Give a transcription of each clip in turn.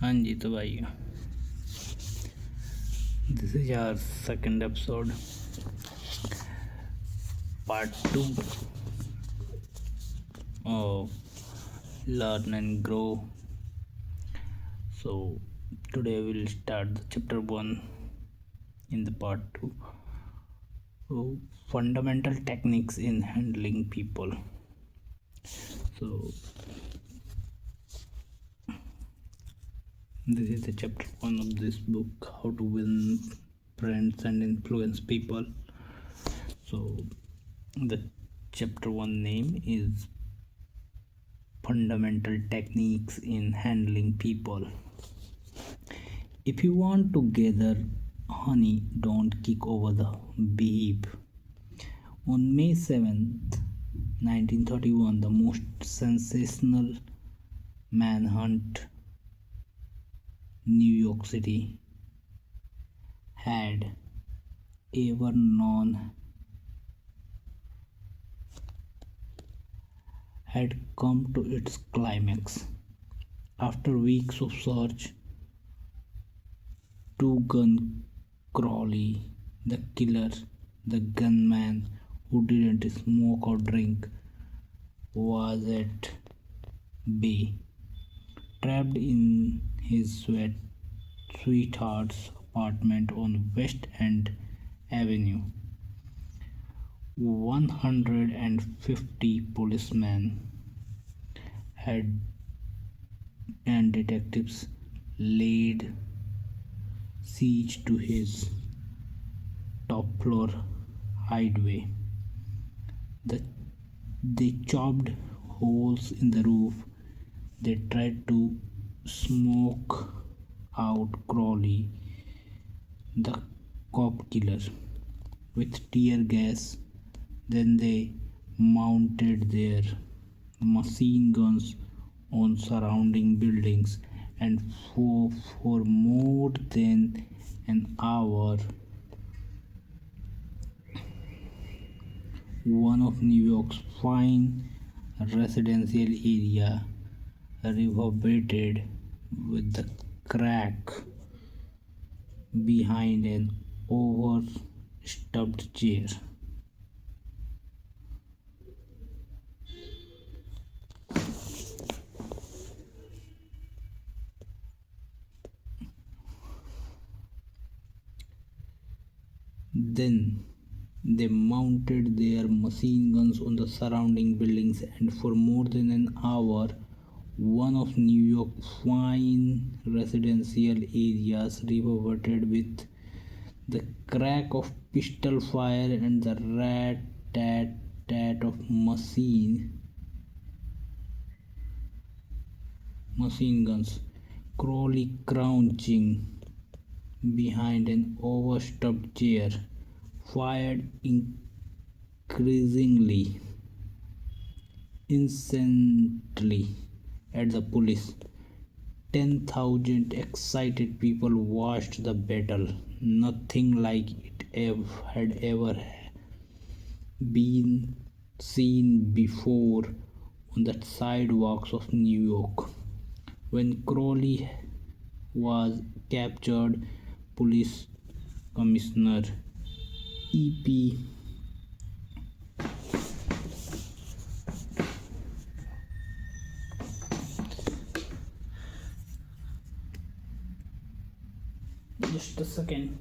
हाँ जी तो भाई this is our second episode, part 2 of Learn and Grow. So today we'll start the chapter 1 in the part 2. So fundamental techniques in handling people. So this is the chapter 1 of this book, how to win friends and influence people. So the chapter 1 name is fundamental techniques in handling people. If you want to gather honey, don't kick over the beehive. On May 7th, 1931, the most sensational manhunt New York City had ever known had come to its climax. After weeks of search, two-gun Crowley, the killer, the gunman who didn't smoke or drink, was at bay, trapped in his sweetheart's apartment on West End Avenue. 150 policemen had and detectives laid siege to his top floor hideaway. The, they chopped holes in the roof. They tried to smoke out Crowley, the cop killer, with tear gas. Then they mounted their machine guns on surrounding buildings, and for more than an hour, one of New York's fine residential area reverberated with the crack behind an overstuffed chair. Then they mounted their machine guns on the surrounding buildings, and for more than an hour, one of New York's fine residential areas reverberated with the crack of pistol fire and the rat tat tat of machine guns. Crowley, crouching behind an overstuffed chair, fired increasingly incessantly at the police. 10,000 excited people watched the battle. Nothing like it had ever been seen before on the sidewalks of New York. When Crowley was captured, Police Commissioner E.P. Just a second.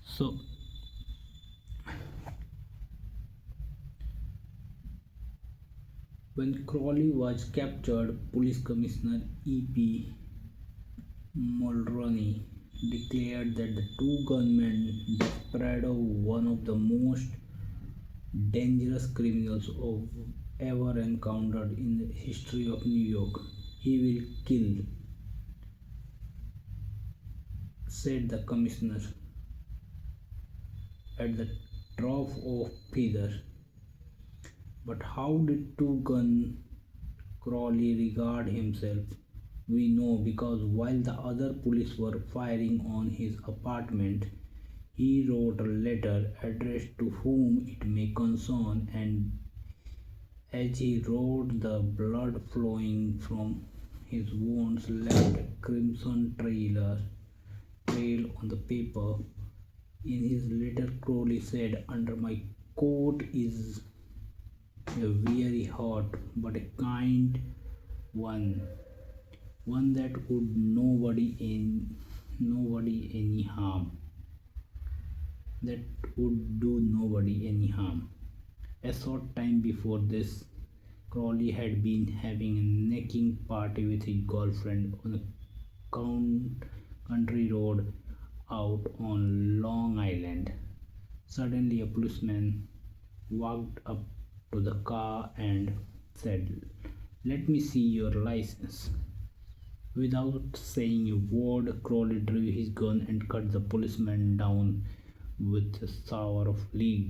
So when Crowley was captured, Police Commissioner E.P. Mulroney declared that the two gunmen, Desperado, one of the most dangerous criminals of ever encountered in the history of New York. He will kill, said the commissioner at the drop of feather. But how did two gun Crowley regard himself? We know because while the other police were firing on his apartment, he wrote a letter addressed to whom it may concern, and as he wrote, the blood flowing from his wounds left a crimson trail on the paper. In his letter, Crowley said, "Under my coat is a very hot but a kind one, one that would nobody any harm, that would do nobody any harm." A short time before this, Crowley had been having a necking party with his girlfriend on a country road out on Long Island. Suddenly, a policeman walked up to the car and said, "Let me see your license." Without saying a word, Crowley drew his gun and cut the policeman down with a shower of lead.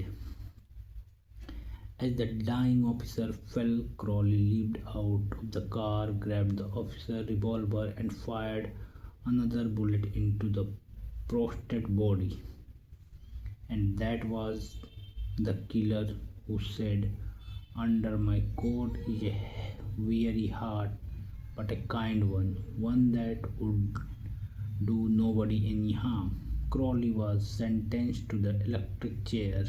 As the dying officer fell, Crowley leaped out of the car, grabbed the officer's revolver, and fired another bullet into the prostrate body. And that was the killer who said, "Under my coat is a very hard but a kind one, one that would do nobody any harm." Crowley was sentenced to the electric chair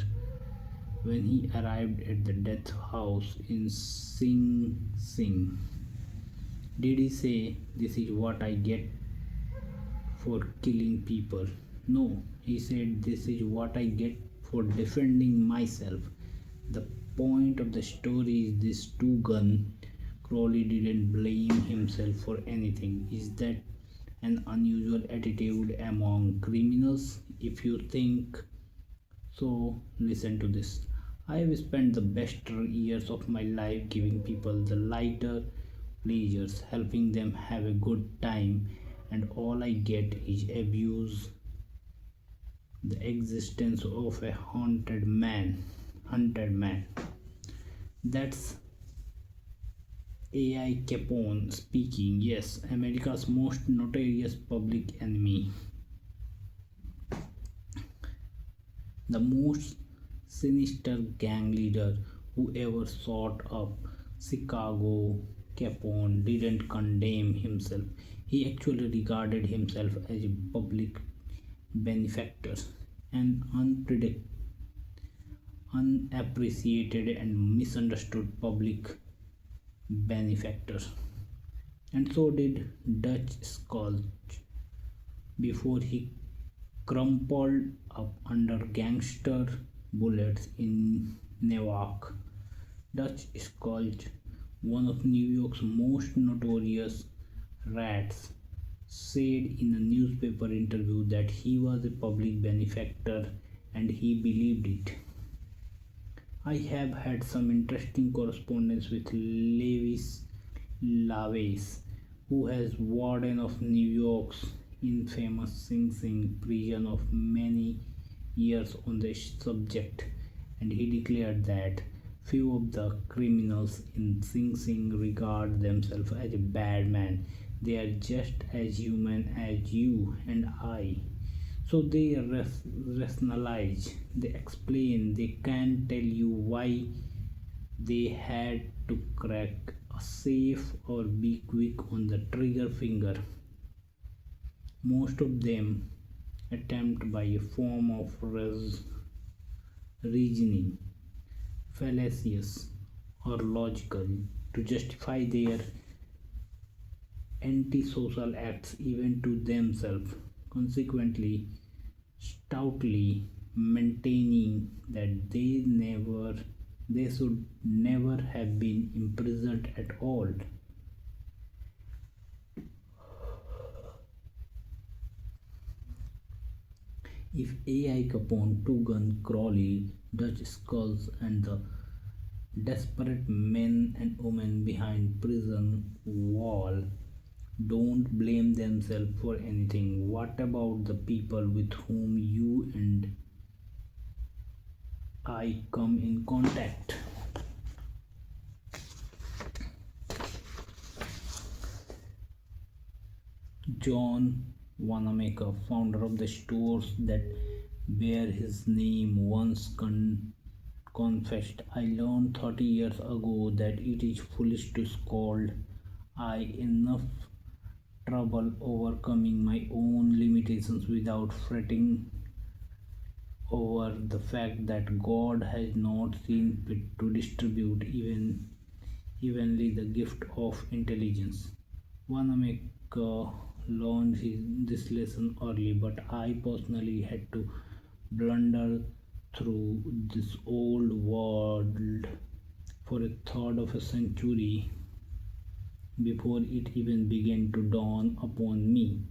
when he arrived at the death house in Sing Sing. Did he say, "This is what I get for killing people"? No, he said, "This is what I get for defending myself." The point of the story is this two gun. Crowley didn't blame himself for anything. Is that an unusual attitude among criminals? If you think so, listen to this. I have spent the best years of my life giving people the lighter pleasures, helping them have a good time, and all I get is abuse, the existence of a hunted man. That's AI Capone speaking. Yes, America's most notorious public enemy, the most sinister gang leader who ever shot up Chicago. Capone didn't condemn himself. He actually regarded himself as a public benefactor, an unappreciated and misunderstood public benefactor. And so did Dutch Scourge before he crumpled up under gangster bullets in Newark. Dutch Scourge, one of New York's most notorious rats, said in a newspaper interview that he was a public benefactor and he believed it. I have had some interesting correspondence with Lewis Laves, who was warden of New York's infamous Sing Sing prison of many years on the subject, and he declared that few of the criminals in Sing Sing regard themselves as a bad man. They are just as human as you and I. So they rationalize, they explain, they can tell you why they had to crack a safe or be quick on the trigger finger. Most of them attempt by a form of reasoning, fallacious or logical, to justify their antisocial acts even to themselves, consequently stoutly maintaining that they should never have been imprisoned at all. If AI Capone, Two Gun Crowley, Dutch Skulls, and the desperate men and women behind prison wall don't blame themselves for anything, what about the people with whom you and I come in contact? John Wanamaker, founder of the stores that bear his name, once confessed, I learned 30 years ago that it is foolish to scold. I enough trouble overcoming my own limitations without fretting over the fact that God has not seen fit to distribute evenly the gift of intelligence. Wanamaker learned this lesson early, but I personally had to blunder through this old world for a third of a century before it even began to dawn upon me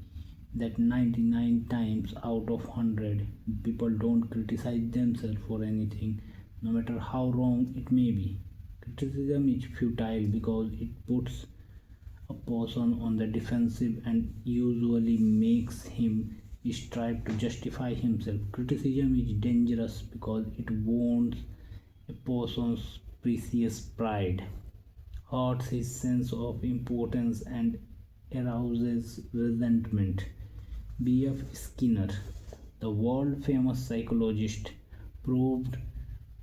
that 99 times out of 100 people don't criticize themselves for anything, no matter how wrong it may be. Criticism is futile because it puts a person on the defensive and usually makes him strive to justify himself. Criticism is dangerous because it wounds a person's precious pride, hurts his sense of importance, and arouses resentment. B.F. Skinner, the world famous psychologist, proved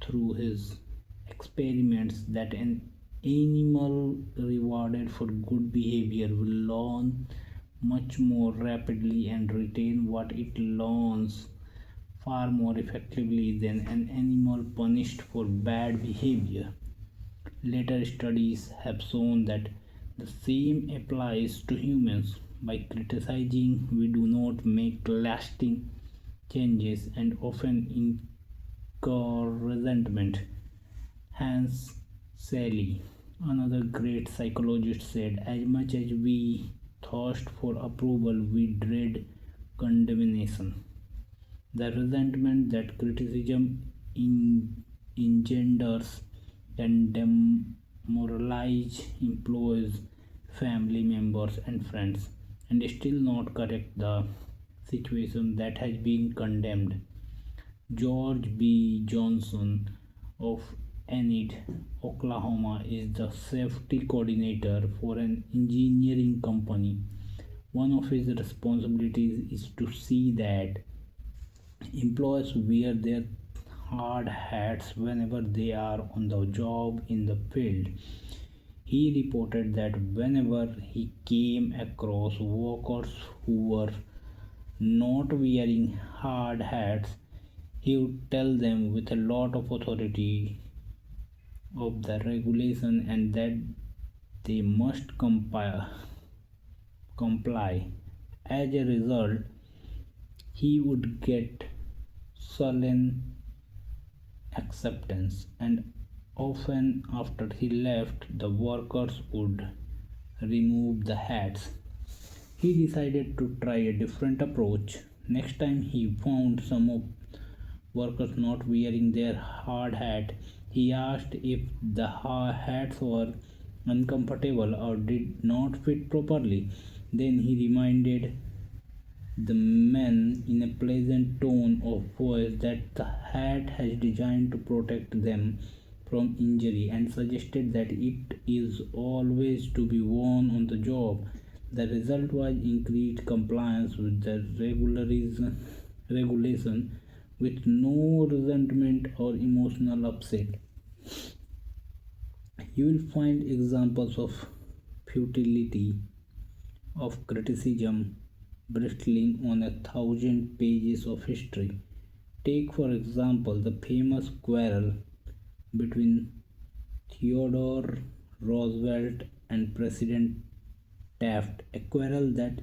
through his experiments that an animal rewarded for good behavior will learn much more rapidly and retain what it learns far more effectively than an animal punished for bad behavior. Later studies have shown that the same applies to humans. By criticizing, we do not make lasting changes and often incur resentment. Hence, Sally, another great psychologist, said, as much as we thirst for approval, we dread condemnation. The resentment that criticism engenders can demoralize employees, family members, and friends, and still not correct the situation that has been condemned. George B. Johnson of Enid, Oklahoma, is the safety coordinator for an engineering company. One of his responsibilities is to see that employees wear their hard hats whenever they are on the job in the field. He reported that whenever he came across workers who were not wearing hard hats, he would tell them with a lot of authority of the regulation and that they must comply. As a result, he would get sullen acceptance, and often after he left, the workers would remove the hats. He decided to try a different approach. Next time he found some of workers not wearing their hard hat, he asked if the hats were uncomfortable or did not fit properly. Then he reminded the men in a pleasant tone of voice that the hat has designed to protect them from injury and suggested that it is always to be worn on the job. The result was increased compliance with the regulation with no resentment or emotional upset. You will find examples of futility of criticism bristling on 1,000 pages of history. Take, for example, the famous quarrel between Theodore Roosevelt and President Taft, a quarrel that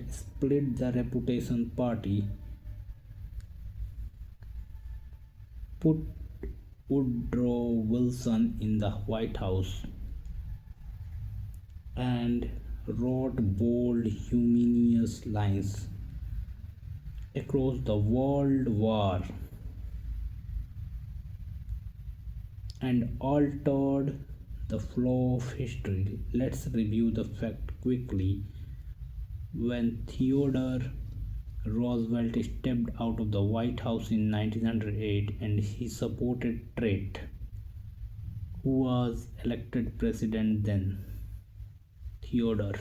split the Reputation Party, put Woodrow Wilson in the White House, and wrote bold, humorous lines across the World War and altered The flow of history. Let's review the fact quickly. When Theodore Roosevelt stepped out of the White House in 1908 and he supported Trent, who was elected president then. Theodore.